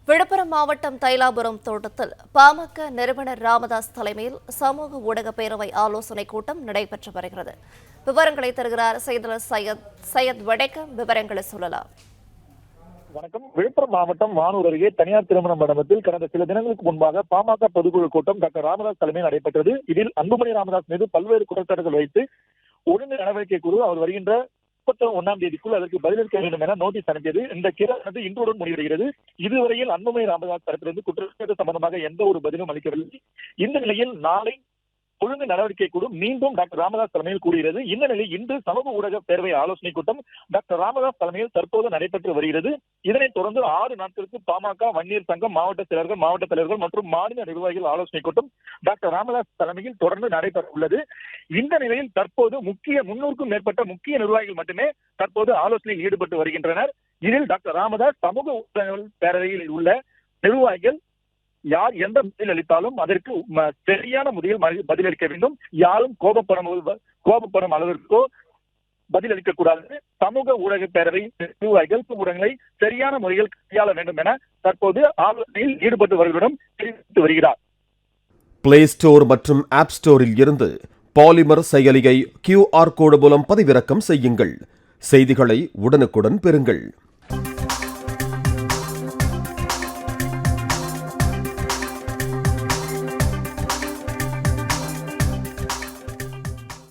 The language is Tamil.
விழுப்புரம் மாவட்டம் தைலாபுரம் தோட்டத்தில் பாமக நிறுவனர் ராமதாஸ் தலைமையில் சமூக ஊடக பேரவை ஆலோசனைக் கூட்டம் நடைபெற்று வருகிறது. விவரங்களை தருகிறார் செய்தியாளர் சையத் வடக்கம். விவரங்களை சொல்லலாம். வணக்கம். விழுப்புரம் மாவட்டம் வானூர் அருகே தனியார் திருமண மண்டபத்தில் கடந்த சில தினங்களுக்கு முன்பாக பாமக பொதுக்குழு கூட்டம் டாக்டர் ராமதாஸ் தலைமையில் நடைபெற்றது. இதில் அன்புமணி ராமதாஸ் மீது பல்வேறு குற்றச்சாட்டுகள் வைத்து ஒழுங்கு நடவடிக்கை குழு அவர் வருகின்ற 31ஆம் தேதிக்குள் அதற்கு பதிலளிக்க வேண்டும் என நோட்டீஸ் அனுப்பியது. இந்த கிரானது இன்றுடன் முடிவடைகிறது. இதுவரையில் அன்புமணி ராமதாஸ் தரப்பிலிருந்து குற்றச்சாட்டு சம்பந்தமாக எந்த ஒரு பதிலும் அளிக்கவில்லை. இந்த நிலையில் நாளை ஒழுங்கு நடவடிக்கை குழு மீண்டும் டாக்டர் ராமதாஸ் தலைமையில் கூடுகிறது. இந்த நிலையில் இன்று சமூக ஊடக பேரவை ஆலோசனைக் கூட்டம் டாக்டர் ராமதாஸ் தலைமையில் தற்போது நடைபெற்று வருகிறது. இதனைத் தொடர்ந்து 6 நாட்களுக்கு பாமக வன்னியர் சங்கம் மாவட்ட செயலர்கள், மாவட்ட தலைவர்கள் மற்றும் மாநில நிர்வாகிகள் ஆலோசனைக் கூட்டம் டாக்டர் ராமதாஸ் தலைமையில் தொடர்ந்து நடைபெற உள்ளது. இந்த நிலையில் தற்போது 300க்கும் மேற்பட்ட முக்கிய நிர்வாகிகள் மட்டுமே தற்போது ஆலோசனையில் ஈடுபட்டு வருகின்றனர். இதில் டாக்டர் ராமதாஸ் சமூக ஊடக பேரவையில் உள்ள நிர்வாகிகள் யார் எந்த பதில் அளித்தாலும் அதற்கு சரியான முறையில் பதிலளிக்க வேண்டும். யாரும் கோபப்படும் அளவிற்கோ பதில் அளிக்கக்கூடாது. சமூக ஊடக பேரவை நிர்வாகிகள் ஊடகங்களை சரியான முறையில் கையாள வேண்டும் என தற்போது ஆலோசனையில் ஈடுபட்டு வருவதுடன் தெரிவித்து வருகிறார். பிளே ஸ்டோர் மற்றும் ஆப் ஸ்டோரில் இருந்து பாலிமர் செயலியை QR கோடு மூலம் பதிவிறக்கம் செய்யுங்கள். செய்திகளை உடனுக்குடன் பெறுங்கள்.